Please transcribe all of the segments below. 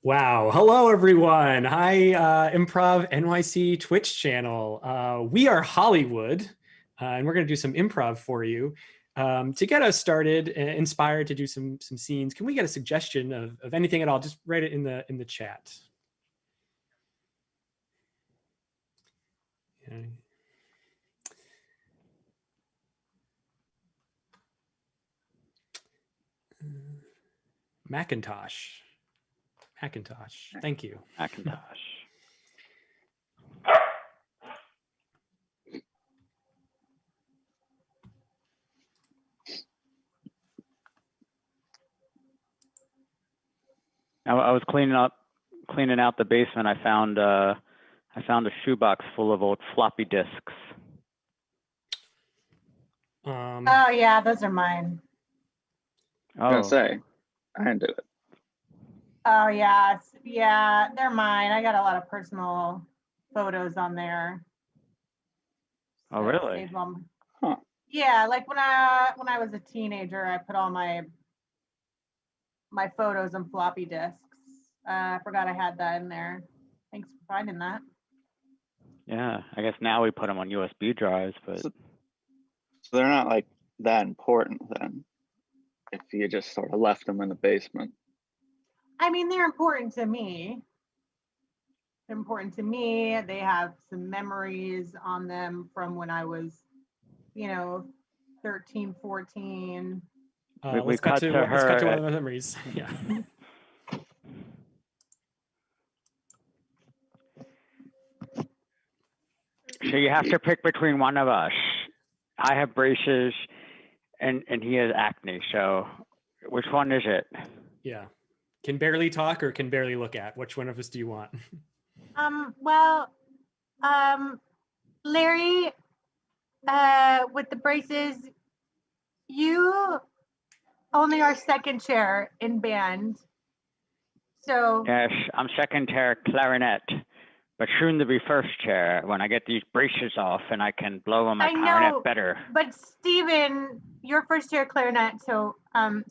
Wow. Hello, everyone. Hi, Improv NYC Twitch channel. We are Hollywood, and we're going to do some improv for you. To get us started, inspired to do some scenes, can we get a suggestion of anything at all? Just write it in the chat. Yeah. Macintosh. Macintosh. Thank you. Macintosh. I was cleaning out the basement. I found a shoebox full of old floppy disks. Oh yeah, those are mine. Oh, I was gonna say, I didn't do it. Oh yeah, yeah, they're mine. I got a lot of personal photos on there. Oh, really? Saved them. Huh. Yeah, like when I was a teenager, I put all my photos on floppy disks. I forgot I had that in there. Thanks for finding that. Yeah, I guess now we put them on USB drives, but So they're not like that important then, if you just sort of left them in the basement. I mean, they're important to me. They're important to me. They have some memories on them from when I was, 13, 14. Let's cut to one of the memories. Yeah. So you have to pick between one of us. I have braces, and he has acne. So which one is it? Yeah. Can barely talk or can barely look at. Which one of us do you want? Well, Larry, with the braces, you only are second chair in band. So Yes, I'm second chair clarinet, but soon to be first chair when I get these braces off and I can blow on my I know, clarinet better. But Steven, you're first chair clarinet. So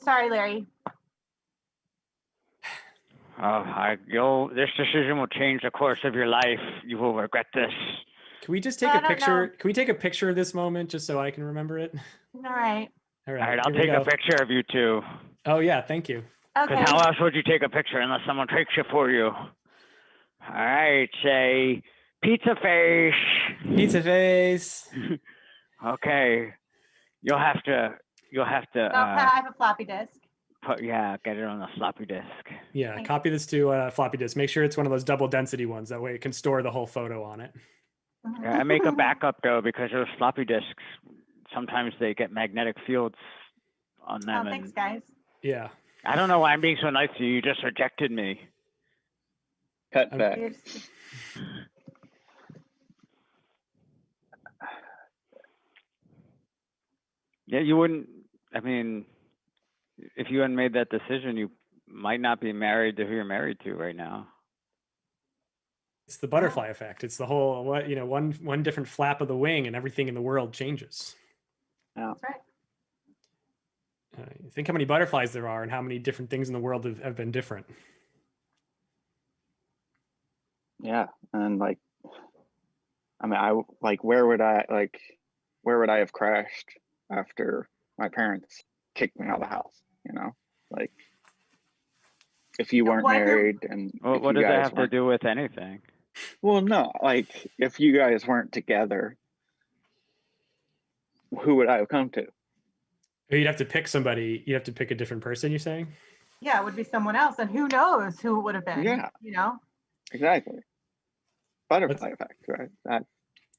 sorry, Larry. This decision will change the course of your life. You will regret this. Can we just take a picture? Can we take a picture of this moment just so I can remember it? All right. All right. All right, I'll take a picture of you two. Oh yeah, thank you. Okay. Because how else would you take a picture unless someone takes it for you? All right, say pizza face. Pizza face. Okay, you'll have to. I have a floppy disk. Get it on a floppy disk. Yeah, Thanks. copy this to floppy disk. Make sure it's one of those double density ones. That way it can store the whole photo on it. Yeah, I make a backup though because those floppy disks sometimes they get magnetic fields on them. Oh, thanks, guys. Yeah. I don't know why I'm being so nice to you. You just rejected me. Cut back. Yeah, you wouldn't. I mean, if you hadn't made that decision, you might not be married to who you're married to right now. It's the butterfly effect. It's the whole one different flap of the wing and everything in the world changes. Yeah. That's right. Think how many butterflies there are and how many different things in the world have been different. Yeah, and like, I mean, where would I have crashed after my parents kicked me out of the house? Like if you weren't married and what does that have to do with anything? Well, no, like if you guys weren't together, who would I have come to? You'd have to pick somebody. You'd have to pick a different person, you're saying? Yeah, it would be someone else. And who knows who it would have been. Yeah. Exactly. Butterfly effect, right?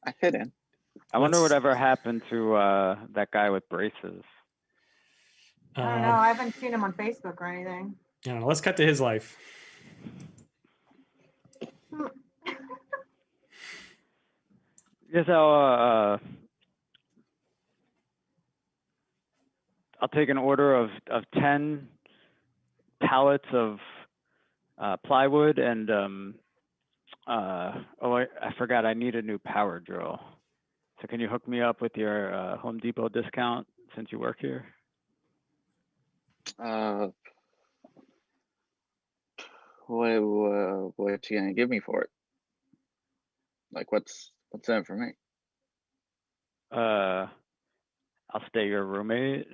I fit in. I wonder whatever happened to that guy with braces. I don't know. I haven't seen him on Facebook or anything. I don't know. Let's cut to his life. Yes, I'll take an order of 10 pallets of plywood and I forgot I need a new power drill. So can you hook me up with your Home Depot discount since you work here? what you gonna give me for it? Like, what's in it for me? I'll stay your roommate.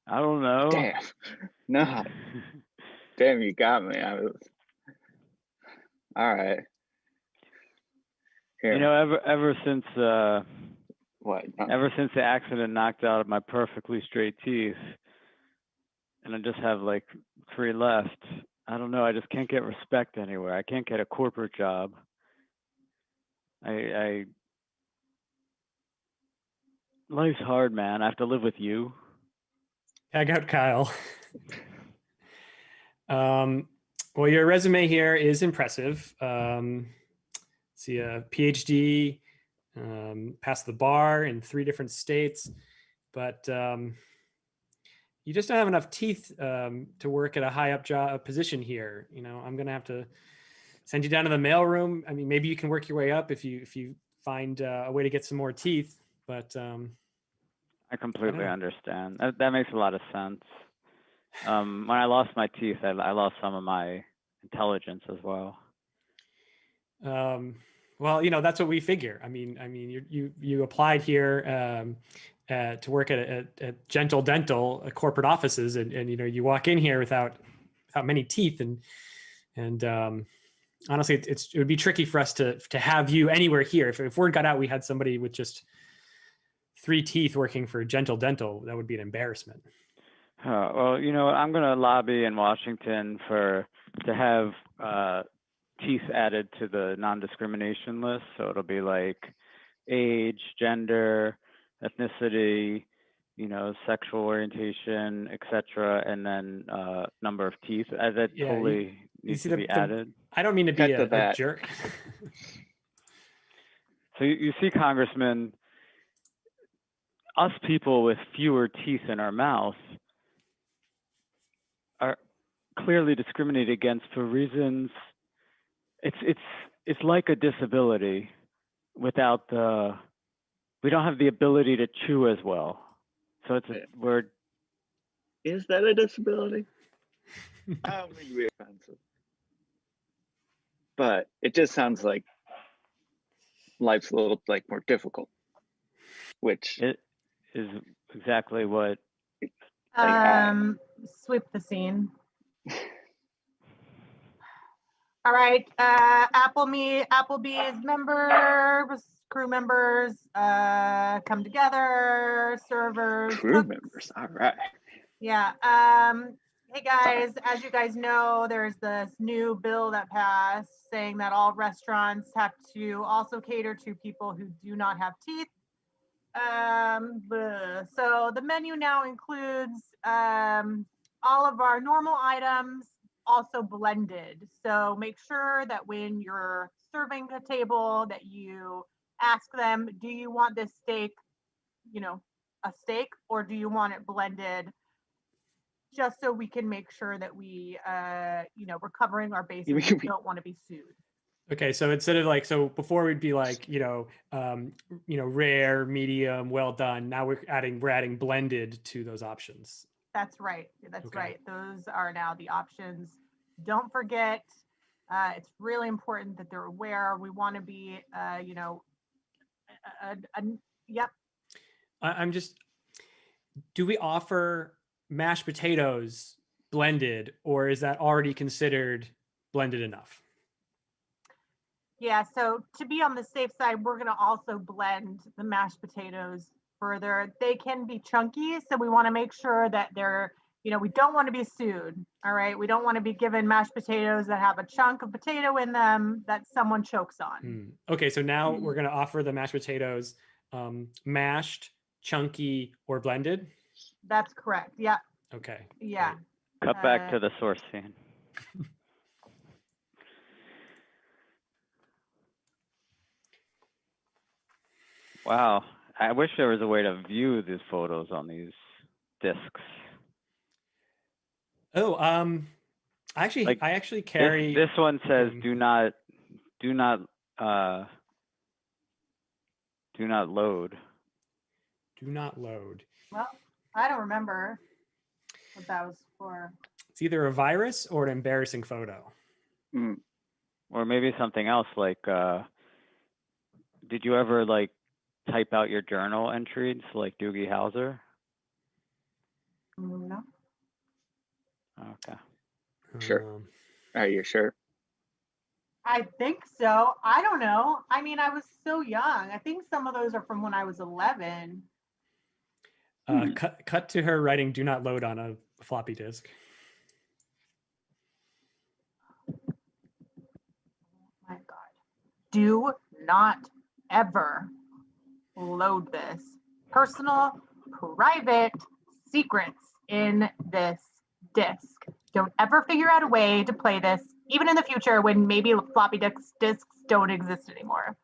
I don't know. Damn, no, damn, you got me. All right. Here. You know, ever since What? ever since the accident knocked out my perfectly straight teeth, and I just have like 3 left. I don't know. I just can't get respect anywhere. I can't get a corporate job. Life's hard, man. I have to live with you. Tag out Kyle. Well, your resume here is impressive. See a PhD, passed the bar in 3 different states, but you just don't have enough teeth to work at a high up job position here. You know, I'm gonna have to send you down to the mailroom. I mean, maybe you can work your way up if you find a way to get some more teeth. But I completely understand. That makes a lot of sense. When I lost my teeth, I lost some of my intelligence as well. Well, you know, that's what we figure. I mean, you applied here to work at Gentle Dental corporate offices, and you know, you walk in here without many teeth, and honestly, it would be tricky for us to have you anywhere here. If word got out we had somebody with just 3 teeth working for Gentle Dental, that would be an embarrassment. Well, you know, I'm going to lobby in Washington to have teeth added to the non-discrimination list. So it'll be like age, gender, ethnicity, you know, sexual orientation, etc., and then number of teeth. That totally needs to be added. I don't mean to be a jerk. So you see, Congressman, us people with fewer teeth in our mouth are clearly discriminated against for reasons. It's like a disability without we don't have the ability to chew as well. So it's a word. Is that a disability? I don't mean to be offensive, but it just sounds like life's a little like more difficult, which it is exactly what. Sweep the scene. All right, Applebee's members, crew members, come together, servers, crew cooks. members. All right. Yeah. Hey guys, as you guys know, there's this new bill that passed saying that all restaurants have to also cater to people who do not have teeth. So the menu now includes all of our normal items, also blended. So make sure that when you're serving a table that you ask them, do you want this steak, you know, a steak, or do you want it blended? Just so we can make sure that we, you know, we're covering our bases. We don't want to be sued. Okay, so instead of like, so before we'd be like, rare, medium, well done. Now we're adding blended to those options. That's right. That's okay. Right. Those are now the options. Don't forget, it's really important that they're aware. We want to be, yep. Do we offer mashed potatoes blended, or is that already considered blended enough? Yeah, so to be on the safe side, we're going to also blend the mashed potatoes further. They can be chunky, so we want to make sure that they're, we don't want to be sued. All right, we don't want to be given mashed potatoes that have a chunk of potato in them that someone chokes on. Okay, so now we're going to offer the mashed potatoes mashed, chunky, or blended. That's correct. Yeah. Okay. Yeah. Cut back to the source scene. Wow, I wish there was a way to view these photos on these discs. Oh, I actually carry. This one says do not load. Do not load. Well, I don't remember what that was for. It's either a virus or an embarrassing photo. Mm. Or maybe something else like, did you ever like type out your journal entries like Doogie Howser? No. Okay. Sure. Are you sure? I think so. I don't know. I mean, I was so young. I think some of those are from when I was 11. Cut to her writing "Do not load" on a floppy disk. My God. Do not ever load this. Personal, private secrets in this disk. Don't ever figure out a way to play this, even in the future when maybe floppy disks don't exist anymore.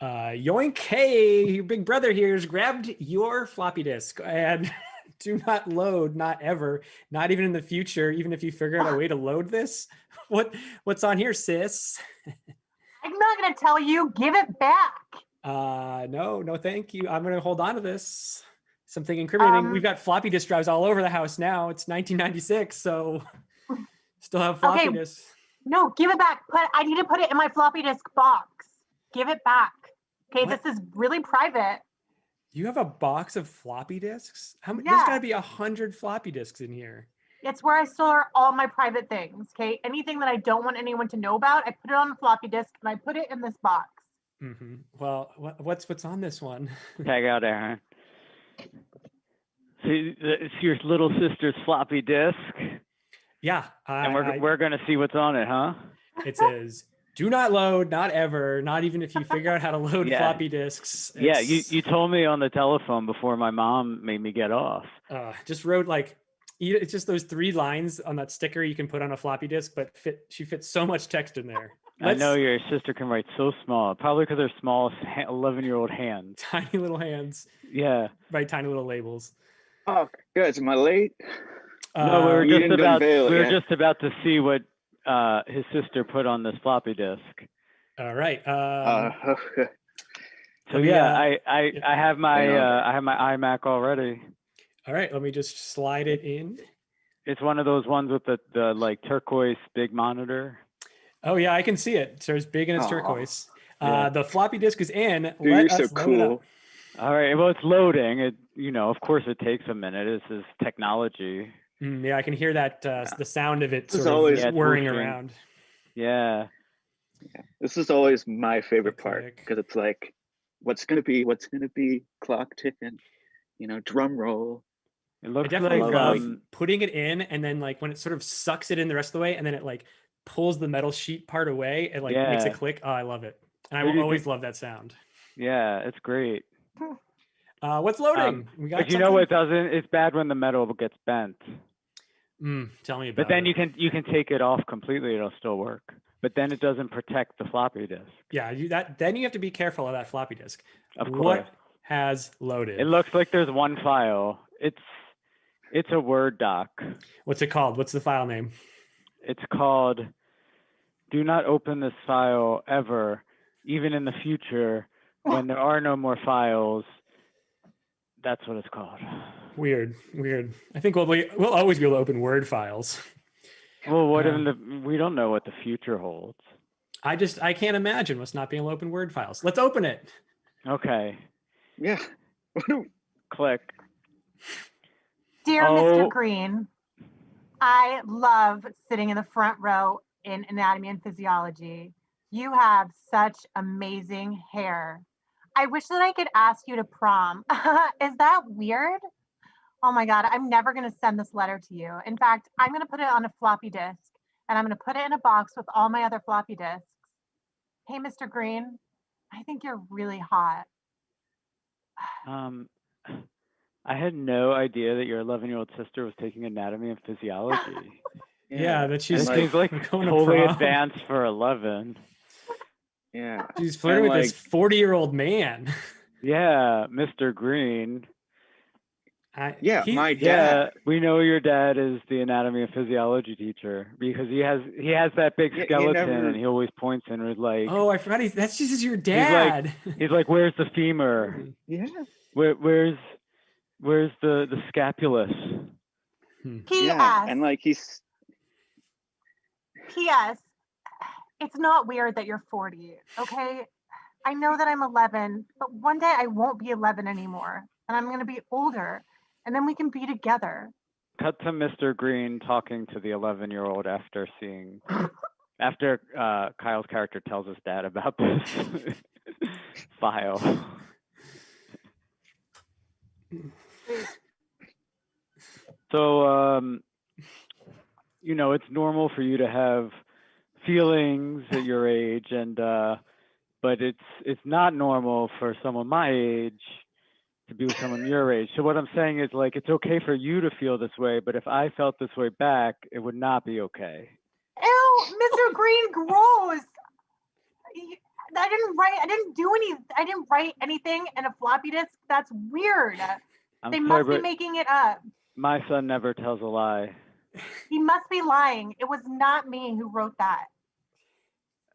Yoink, hey, your big brother here has grabbed your floppy disk and do not load, not ever, not even in the future, even if you figure out a way to load this. What's on here, sis? I'm not going to tell you. Give it back. No, thank you. I'm going to hold on to this. Something incriminating. We've got floppy disk drives all over the house now. It's 1996, so still have floppy disks. No, give it back. I need to put it in my floppy disk box. Give it back. Okay, What? this is really private. You have a box of floppy disks? How many? Yeah. There's got to be 100 floppy disks in here. It's where I store all my private things. Okay, anything that I don't want anyone to know about, I put it on a floppy disk and I put it in this box. Mm-hmm. Well, what's on this one? Tag out, Aaron. See, it's your little sister's floppy disk. Yeah, And we're gonna see what's on it, huh? It says, "Do not load, not ever, not even if you figure out how to load floppy disks." Yeah, you told me on the telephone before my mom made me get off. Just wrote like, it's just those 3 lines on that sticker you can put on a floppy disk, but she fits so much text in there. I know your sister can write so small, probably because her small 11-year-old hands. Tiny little hands. Yeah. Write tiny little labels. Oh, guys, am I late? No, we were just just about to see what his sister put on this floppy disk. All right. So yeah, I have my iMac already. All right, let me just slide it in. It's one of those ones with the like turquoise big monitor. Oh yeah, I can see it. So it's big and it's turquoise. Yeah. The floppy disk is in. Dude, Let us you're so load cool. it up. All right. Well, it's loading. It, of course, it takes a minute. This is technology. Yeah, I can hear that the sound of it sort of whirring around. Yeah. This is always my favorite part because it's like, what's gonna be? Clock ticking. Drum roll. It looks I definitely like love putting it in, and then like when it sort of sucks it in the rest of the way, and then it like pulls the metal sheet part away, it like makes it click. Oh, I love it, and I will always love that sound. Yeah, it's great. What's loading? We got. But you know what doesn't? It's bad when the metal gets bent. Tell me about it. But then you can take it off completely; it'll still work. But then it doesn't protect the floppy disk. Yeah, then you have to be careful of that floppy disk. Of course. What has loaded? It looks like there's one file. It's a Word doc. What's it called? What's the file name? It's called "Do not open this file ever, even in the future when there are no more files." That's what it's called. Weird. I think we'll always be able to open Word files. Well, we don't know what the future holds. I can't imagine us not being able to open Word files. Let's open it. Okay. Yeah. Click. Dear Mr. Green, I love sitting in the front row in anatomy and physiology. You have such amazing hair. I wish that I could ask you to prom. Is that weird? Oh my God, I'm never going to send this letter to you. In fact, I'm going to put it on a floppy disk and I'm going to put it in a box with all my other floppy disks. Hey, Mr. Green, I think you're really hot. I had no idea that your 11-year-old sister was taking anatomy and physiology. Yeah, that she's like totally advanced for 11. Yeah. She's flirting with this 40-year-old man. Yeah, Mr. Green. My dad. Yeah, we know your dad is the anatomy and physiology teacher because he has that big skeleton and he always points and is like, "Oh, I forgot that's just your dad." He's like, "Where's the femur? Yeah. Where's the scapulus?" Yeah, and P.S. like he's P.S. It's not weird that you're 40, okay? I know that I'm 11, but one day I won't be 11 anymore, and I'm gonna be older, and then we can be together. Cut to Mr. Green talking to the 11-year-old after Kyle's character tells his dad about this file. So, you know, it's normal for you to have feelings at your age, and but it's not normal for someone my age to be with someone your age. So what I'm saying is, like, it's okay for you to feel this way, but if I felt this way back, it would not be okay. Ew, Mr. Green, gross. I didn't write anything in a floppy disk. That's weird. They must be making it up. My son never tells a lie. He must be lying. It was not me who wrote that.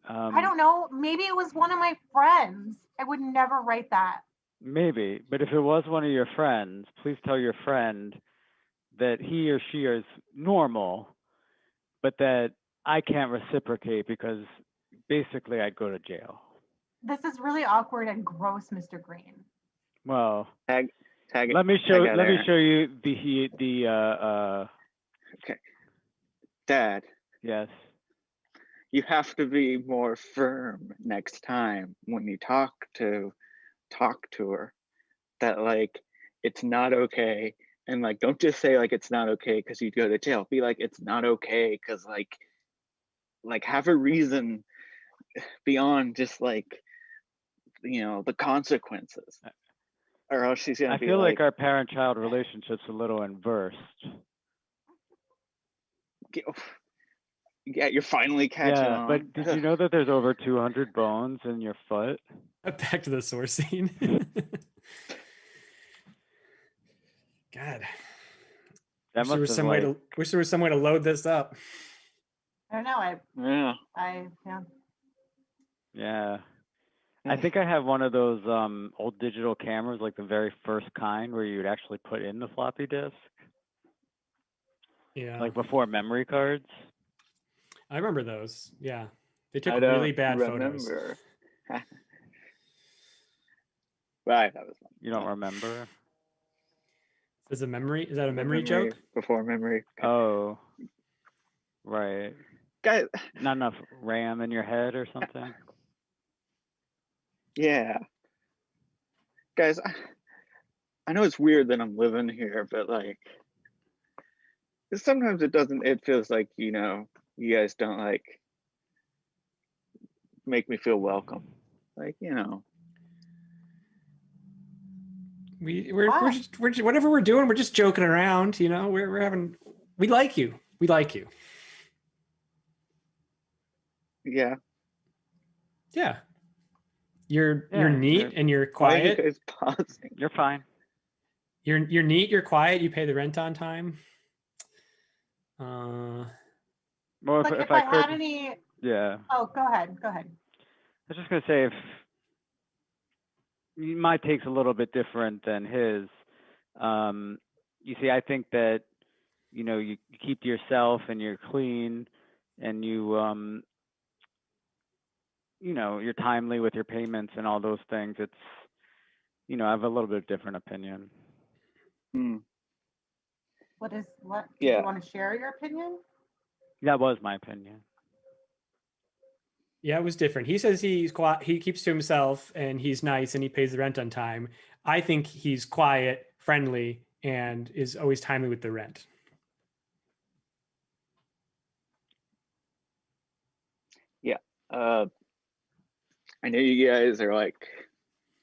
I don't know. Maybe it was one of my friends. I would never write that. Maybe, but if it was one of your friends, please tell your friend that he or she is normal, but that I can't reciprocate because basically I'd go to jail. This is really awkward and gross, Mr. Green. Well, tag. let me show you the Okay, Dad. Yes. You have to be more firm next time when you talk to her, that like it's not okay, and like don't just say like it's not okay because you'd go to jail. Be like it's not okay because like have a reason beyond just like the consequences, or else she's gonna I be feel like our parent-child relationship's a little inversed. Yeah, you're finally catching on. But did you know that there's over 200 bones in your foot? Back to the source scene. God. Wish there was some way to load this up. I don't know. Yeah. I think I have one of those old digital cameras, like the very first kind, where you'd actually put in the floppy disk. Yeah. Like before memory cards. I remember those. Yeah. They took really bad photos. Right, that was fun. You don't remember? Is that a memory joke? Before memory. Oh. Right. Guys, not enough RAM in your head or something? Yeah. Guys, I know it's weird that I'm living here, but like sometimes it feels like, you guys don't like make me feel welcome. Like, we're just whatever we're doing, we're just joking around, we like you. We like you. Yeah. Yeah. You're neat and you're quiet. Why are you guys pausing? You're fine. You're neat, you're quiet, you pay the rent on time. Well, if I had any. Yeah. Oh, go ahead. I was just gonna say, if my take's a little bit different than his. You see, I think that you keep to yourself and you're clean, and you're timely with your payments and all those things. It's I have a little bit different opinion. What do you want to share your opinion? That was my opinion. Yeah, it was different. He says he's quiet, he keeps to himself and he's nice and he pays the rent on time. I think he's quiet, friendly, and is always timely with the rent. Yeah. I know you guys are like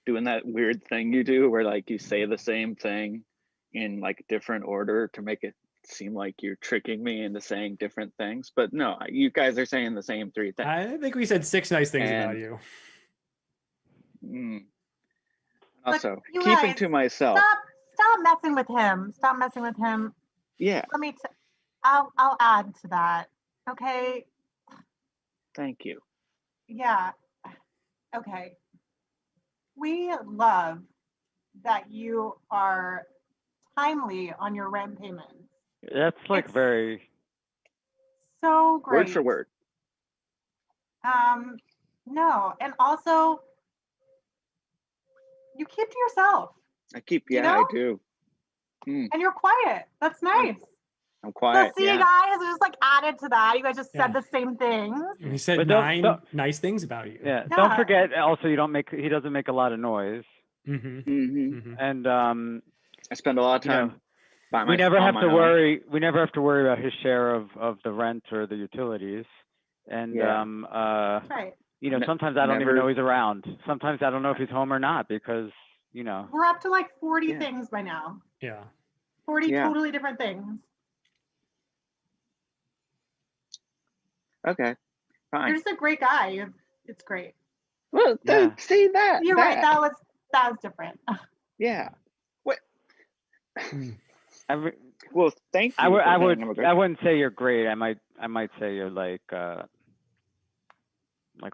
doing that weird thing you do where like you say the same thing in like different order to make it seem like you're tricking me into saying different things, but no, you guys are saying the same three things. I think we said 6 nice things about you. Also, keeping to myself. Stop messing with him. Stop messing with him. Yeah. I'll add to that. Okay. Thank you. Yeah. Okay. We love that you are timely on your rent payments. That's like It's very. so Word for great. word. No, and also you keep to yourself, I keep, you yeah, I know, do. Mm, and you're quiet. That's nice. I'm So quiet. see, Yeah. guys, just like added to that. You guys just said Yeah. the same things. We said But 9 nice things about you. Yeah. Yeah. Don't forget. Also, he doesn't make a lot of noise, Mm-hmm. hmm Mm-hmm. and I spend a lot of you know, time by we my never on have my to own. worry. We never have to worry about his share of the rent or the utilities, and Yeah. That's right. you know, Ne- sometimes I don't even never- know he's around. Sometimes I don't know if he's home or not because you know. We're up to like 40 Yeah. things by now. Yeah. 40 Yeah. totally different things. Okay. You're Fine. just a great guy. It's great. Well, Yeah. see that. You're right. That was different. Yeah. What? Mm. Well, thank you. I would for I saying would I'm a great I guy. wouldn't say you're great. I might say you're like a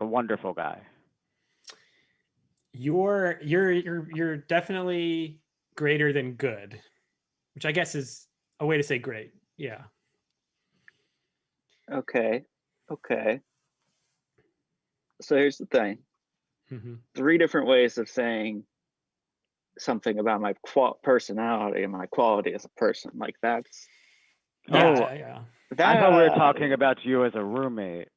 wonderful guy. You're definitely greater than good, which I guess is a way to say great. Yeah. Okay. Okay. So here's the thing. Mm-hmm. 3 different ways of saying something about my personality and my quality as a person. Like that's Yeah, Oh, yeah. I thought we were that. talking about you as a roommate.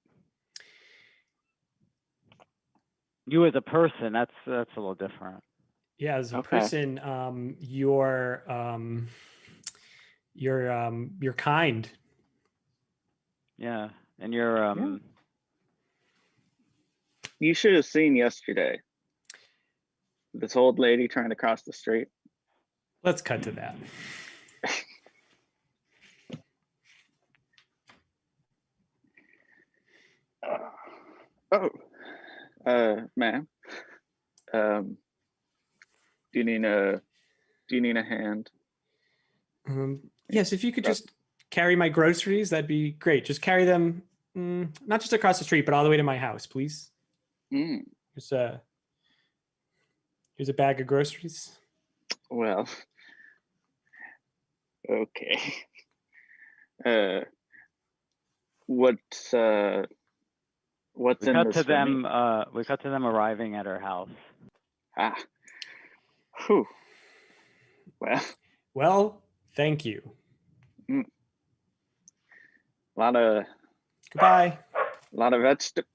You as a person, that's a little different. Yeah, as a Okay. person, you're kind. Yeah, and you're Yeah. You should have seen yesterday. This old lady trying to cross the street. Let's cut to that. Ma'am. Do you need a hand? Yes, if you could just carry my groceries, that'd be great. Just carry them, not just across the street, but all the way to my house, please. Mm, Here's a bag of groceries. well, okay. What's in we cut this to for them me? we cut to them arriving at her house. Ah, whew. Well, Well, thank you. a lot of Goodbye. vegetables.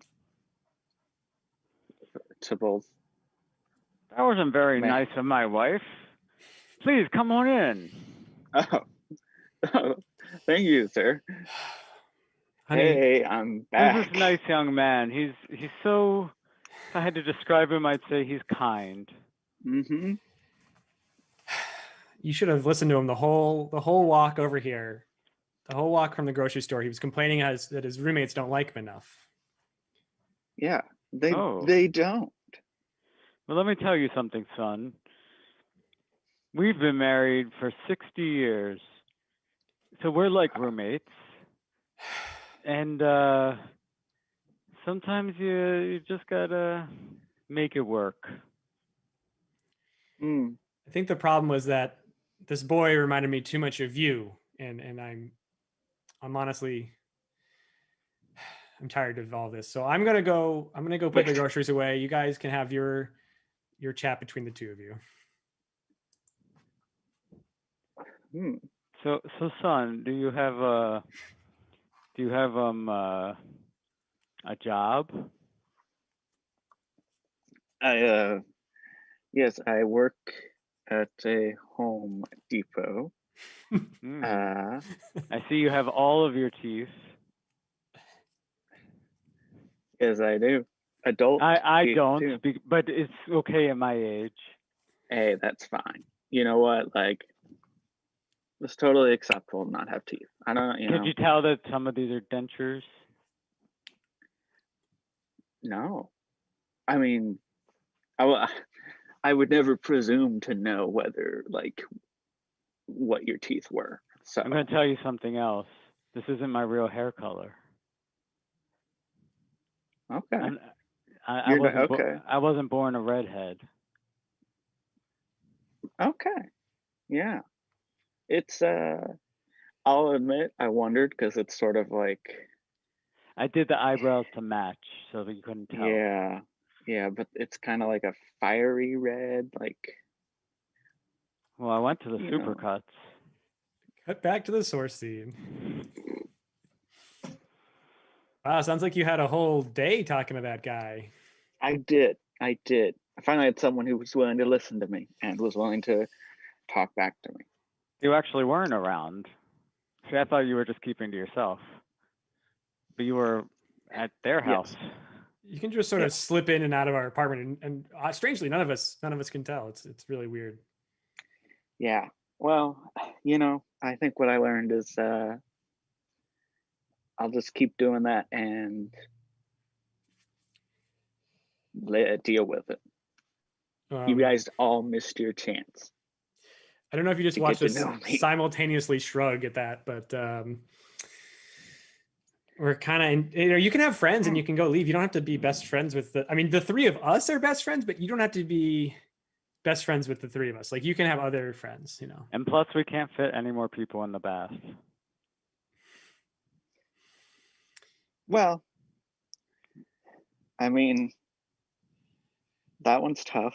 That wasn't very Man. nice of my wife. Please come on in. Oh, thank you, sir. Honey, Hey, I'm Who's back. this nice young man? He's so. If I had to describe him, I'd say he's kind. Mm-hmm. you should have listened to him the whole walk over here. The whole walk from the grocery store. He was complaining that his roommates don't like him enough. Yeah, they Oh. don't. Well, let me tell you something, son. We've been married for 60 years. So we're like roommates. And sometimes you just gotta make it work. Mm. I think the problem was that this boy reminded me too much of you, and I'm honestly I'm tired of all this. So I'm gonna go put the groceries away. You guys can have your chat between the two of you. Hmm. So son, do you have a job? Yes, I work at a Home Depot. I see you have all of your teeth. Yes, I do. Adult I teeth, don't, too. but it's okay at my age. Hey, that's fine. You know what? Like, it's totally acceptable to not have teeth. I don't, Could you tell that some of these are dentures? No. I mean, I would never presume to know whether, like, what your teeth were. So, I'm going to tell you something else. This isn't my real hair color. okay. I wasn't okay. I wasn't born a redhead. Okay. Yeah. It's, I'll admit I wondered because it's sort of like, I did the eyebrows to match so that you couldn't tell. yeah, but it's kind of like a fiery red, like, Well, I went to the you know. supercuts. Cut back to the source scene. Wow, sounds like you had a whole day talking to that guy. I did. I finally had someone who was willing to listen to me and was willing to talk back to me. You actually weren't around. See, I thought you were just keeping to yourself, but you were at their house. Yes. You can just sort of slip in and out of our apartment, and strangely, none of us can tell. It's really weird. Yeah. Well, you know, I think what I learned is I'll just keep doing that and deal with it. You guys all missed your chance. I don't know if you just to watched get us to know me. simultaneously shrug at that, but we're kind of, you can have friends and you can go leave. You don't have to be best friends with the three of us are best friends, but you don't have to be best friends with the three of us. Like, you can have other friends, you know. And plus, we can't fit any more people in the bath. Well, I mean, that one's tough.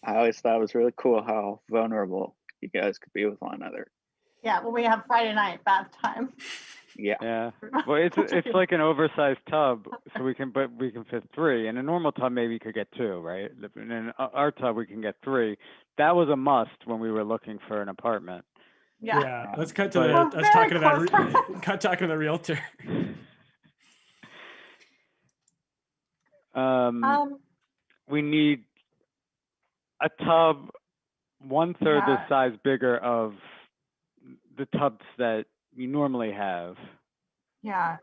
I always thought it was really cool how vulnerable you guys could be with one another. Yeah, well, we have Friday night bath time. Yeah. Yeah. Well, it's like an oversized tub, so we can fit 3. In a normal tub, maybe you could get 2, right? In our tub, we can get 3. That was a must when we were looking for an apartment. Yeah. Let's cut to But- us talking to that talking to the realtor. We need a tub 1/3 the Yeah. size bigger of the tubs that you normally have. Yeah.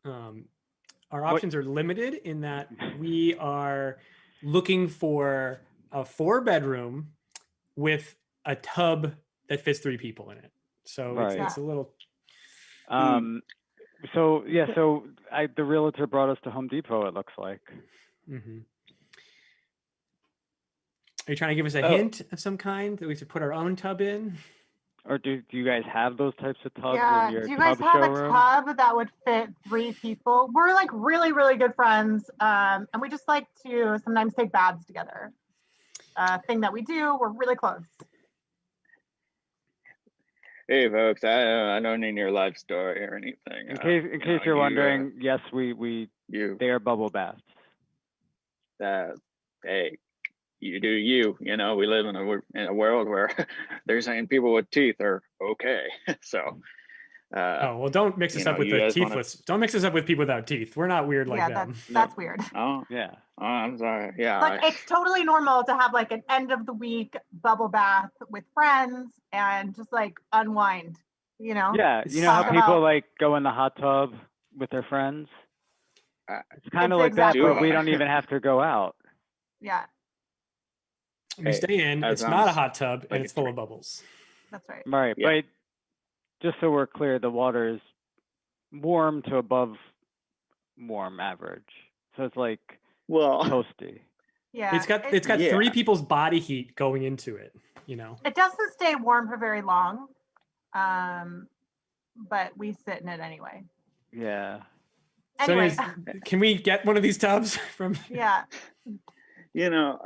Our options are limited in that we are looking for a 4-bedroom with a tub that fits 3 people in it. So Right. it's a little. So the realtor brought us to Home Depot, it looks like. Mm-hmm. Are you trying to give us a hint of some kind that we should put our own tub in? Or do you guys have those types of tubs in your do you guys tub have showroom? a tub that would fit 3 people? We're like really, really good friends. And we just like to sometimes take baths together. Thing that we do, we're really close. Hey folks, I don't need your life story or anything. In case you're wondering, yes, they are bubble baths. Hey, you do you. You know, we live in a world where they're saying people with teeth are okay. So. Well, don't mix us up with the teethless. Don't mix us up with people without teeth. We're not weird like them. That's weird. Oh yeah. Oh, I'm sorry. Yeah. Like, it's totally normal to have like an end of the week bubble bath with friends and just like unwind, you know? Yeah. You know how people like go in the hot tub with their friends? It's kind of like that, but we don't even have to go out. Yeah. We stay in. It's not a hot tub, and it's full of bubbles. That's right. Right. Yeah. But just so we're clear, the water is warm to above warm average. So it's like toasty. Yeah. It's got 3 people's body heat going into it, you know. It doesn't stay warm for very long. But we sit in it anyway. Yeah. Anyway. So anyways, can we get one of these tubs from? Yeah. You know,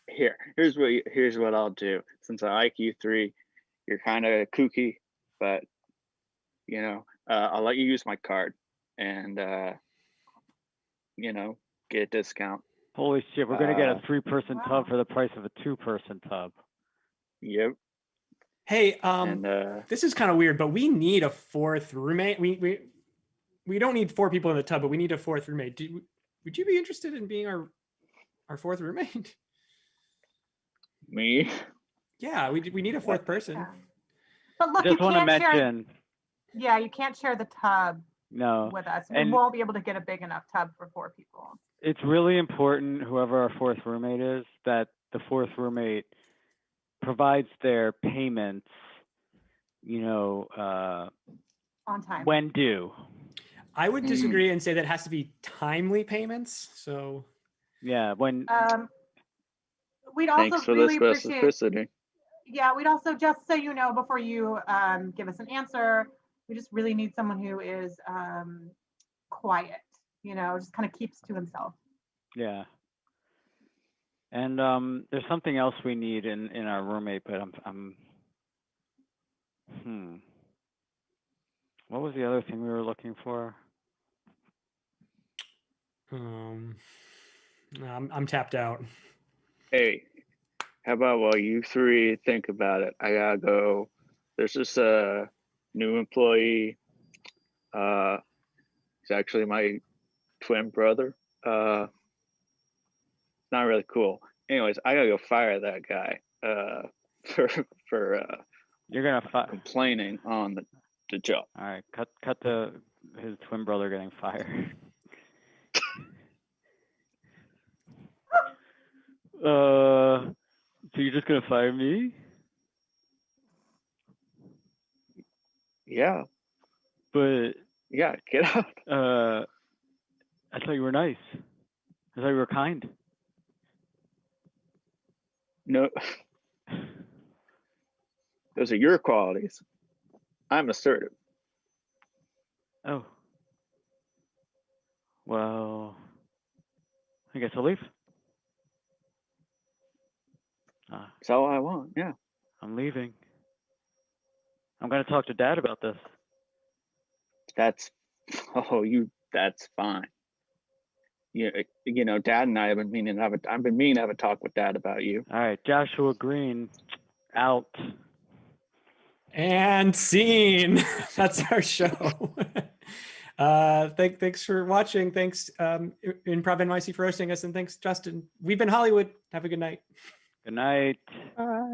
here's what I'll do. Since I like you 3, you're kind of kooky, but you know, I'll let you use my card and you know, get a discount. Holy shit, we're gonna get a 3-person tub for the price of a 2-person tub. Yep. Hey, this is kind of weird, but we need a 4th roommate. We don't need 4 people in the tub, but we need a 4th roommate. Would you be interested in being our 4th roommate? Me? Yeah, we need a 4th person. Yeah. But look, you can't you can't share the tub with us. We won't be able to get a big enough tub for 4 people. It's really important, whoever our 4th roommate is, that the 4th roommate provides their payments, you know, on time. When due. I would disagree and say that has to be timely payments. So yeah, when we'd also thanks for really the specificity. yeah, we'd also, just so you know, before you give us an answer, we just really need someone who is quiet, just kind of keeps to himself. Yeah. And there's something else we need in our roommate, but what was the other thing we were looking for? I'm tapped out. Hey, how about while you three think about it, I gotta go. There's this new employee. He's actually my twin brother. It's not really cool. Anyways, I gotta go fire that guy for You're gonna complaining on the job. All right, cut his twin brother getting fired. So you're just gonna fire me? Yeah. But Yeah, get out. I thought you were nice. I thought you were kind. No, those are your qualities. I'm assertive. Oh. Well, I guess I'll leave. That's all I want. Yeah. I'm leaving. I'm gonna talk to Dad about this. That's fine. You know, Dad and I have been meaning to I've been meaning to have a talk with Dad about you. All right, Joshua Green, out. And scene. That's our show. Thanks for watching. Thanks, Improv NYC, for hosting us, and thanks, Justin. We've been Hollywood. Have a good night. Good night. Bye.